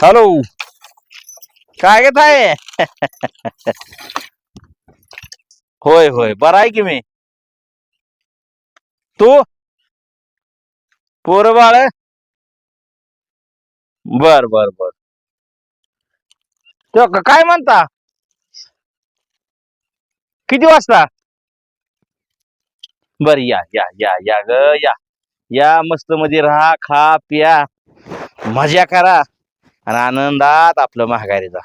Hello. काय घेत आहे? होय होय, बरं आहे की मी. तू पोर बाळ? बर बर बर. काय म्हणता? किती वाजता? बर, या या या या ग या. या मस्त मध्ये राहा, खा प्या, मजा करा आणि आनंदात आपलं माघारी जा.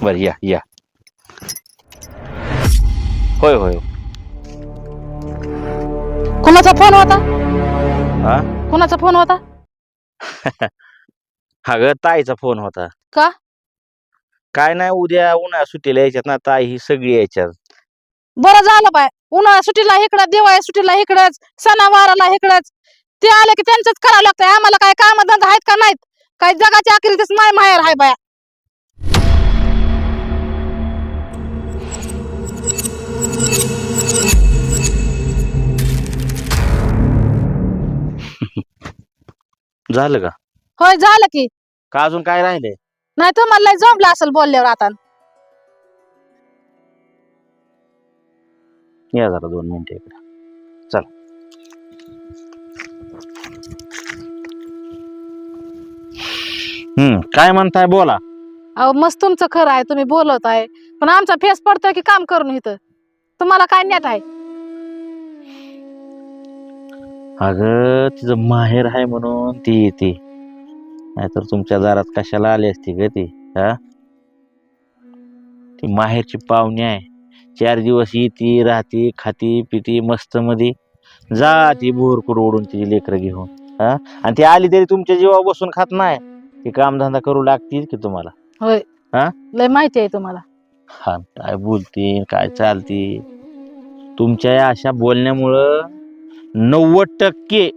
बर, या या. होय होय. कुणाचा फोन होता? हा. कुणाचा फोन होता? हा ग, ताईचा फोन होता. का? काय नाही, उद्या उन्हाळ्या सुट्टीला यायच्यात ना, ताई ही सगळी यायच्यात. बरं झालं बाय. उन्हाळ्या सुट्टीला इकडं, दिवाळी सुट्टीला इकडंच, सणावाराला इकडंच. ते आले की त्यांचंच करावं लागतंय. आम्हाला काय काम धंदा आहेत का नाहीत? काय जगाच्या अखेरीतच माय माहेर आहे बाया. झालं का? होय, झालं की. का अजून काय राहिलंय? नाही तुम्हाला लय जमलं असेल बोलल्यावर आता. या जरा 2 मिनिटं इकडे. चल. काय म्हणताय, बोला. अहो, मस्त तुमचं खरं आहे, तुम्ही बोलवताय, पण आमचा फेस पडतोय की काम करून इथं. तुम्हाला काय नेट आहे? अगं, तिचं माहेर आहे म्हणून ती येते, नाहीतर तुमच्या दारात कशाला आली असती ग ती? हा, ती माहेरची पाहुणी आहे. 4 दिवस येते, राहते, खाती पिती मस्त मध्ये, जाती भोरकूड ओढून तिची लेकरं घेऊन. हा, आणि ती आली तरी तुमच्या जीवावर बसून खात नाही, ती कामधंदा करू लागतील की तुम्हाला. होय, हा, लय माहिती आहे तुम्हाला. हा, काय बोलते, काय चालते. तुमच्या या अशा बोलण्यामुळं 90%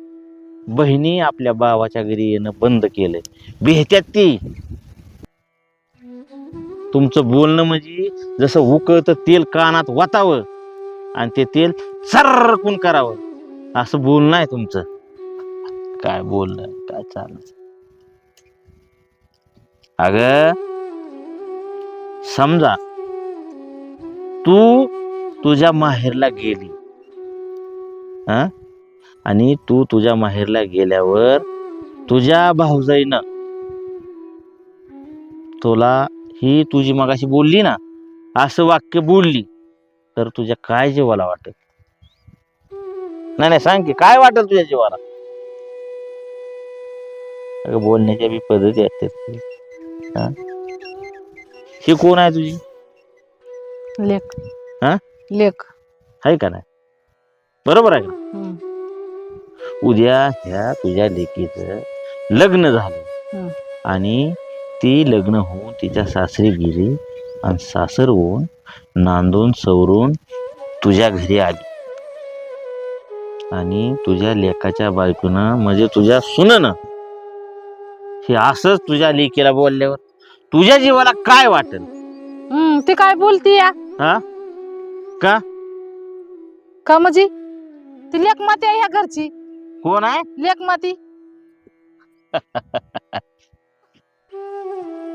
बहिणी आपल्या भावाच्या घरी येणं बंद केलंय. भेहत्यात ती. तुमचं बोलणं म्हणजे जसं उकळतं तेल कानात वातावं आणि ते तेल सर्रकून करावं, असं बोलणं आहे तुमचं. काय बोलणं, काय चाललं. अगं, समजा तू तुझ्या माहेरला गेली, हा, आणि तू तुझ्या माहेरला गेल्यावर तुझ्या भाऊजाईनं तुला ही तुझी मगाशी बोलली ना, असं वाक्य बोलली, तर तुझ्या काय जीवाला वाटत? नाही नाही, सांग की काय वाटल तुझ्या जीवाला? अगं, बोलण्याच्या बी पद्धती असतात. हा? ही कोण आहे तुझी? लेख. हा, लेख आहे का नाही? बरोबर आहे का? हम्म. उद्या ह्या तुझ्या लेकीचं लग्न झालं आणि ती लग्न होऊन तिच्या सासरी गेली आणि सासरहून नांदून सवरून तुझ्या घरी आली आणि तुझ्या लेकाच्या बायकोनं म्हणजे तुझ्या सुननं हे असंच तुझ्या लेकीला बोलल्यावर तुझ्या जीवाला काय वाटेल? ती काय बोलती या? हा, का? का म्हणजे ती लेखमाती आहे ह्या घरची. कोण आहे? लेखमाती.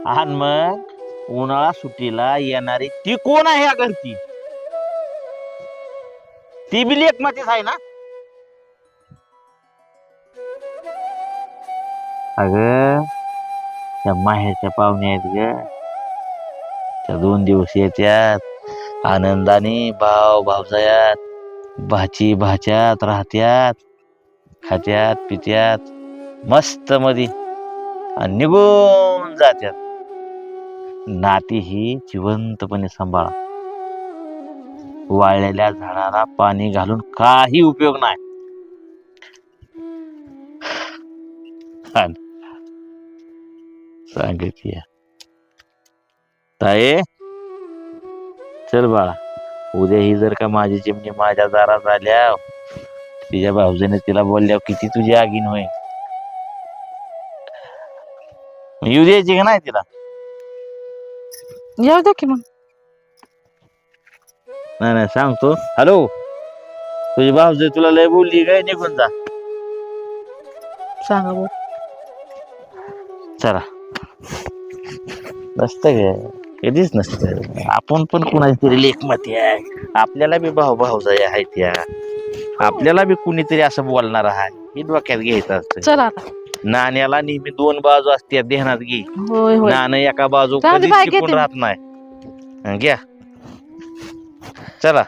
आणि मग उन्हाळा सुट्टीला येणारी ती कोण आहे या घरची? ती बी लेकमातीच आहे ना? अगं, त्या माहेरच्या पाहुण्या आहेत ग, त्या 2 दिवस येत्यात आनंदाने, भाव भावजायात, भाची भाच्यात राहत्यात, खात्यात पित्यात मस्त मध्ये आणि निघून जात्यात. नाती ही जिवंतपणे सांभाळा. वाळलेल्या झाडाला पाणी घालून काही उपयोग नाही. सांगितली ताये. चल बाळा, उद्या ही जर का माझी चिमणी माझ्या दारात आल्या, तिच्या भाऊजीने तिला बोलल्यावर किती तुझी आगीन होईल. येऊ द्यायची का नाही तिला? येऊ दे की मग. नाही नाही, सांगतो. हॅलो, तुझी भाऊजी तुला लय बोलली काय? निघून जा. सांगा बोल. चला, नसतं ग, कधीच नसतं. आपण पण कुणाची तरी लेखमती आहे, आपल्याला बी भाऊजाई आहेत त्या, आपल्याला बी कुणीतरी असं बोलणार आहे हे डोक्यात घ्यायचं असतं. चला आता. नाण्याला नेहमी दोन बाजू असतात, ध्यानात घे. होय होय. नाणं एका बाजू जाऊ दे कधीच बाई, टिकून घेते मी. राहत नाही. घ्या चला.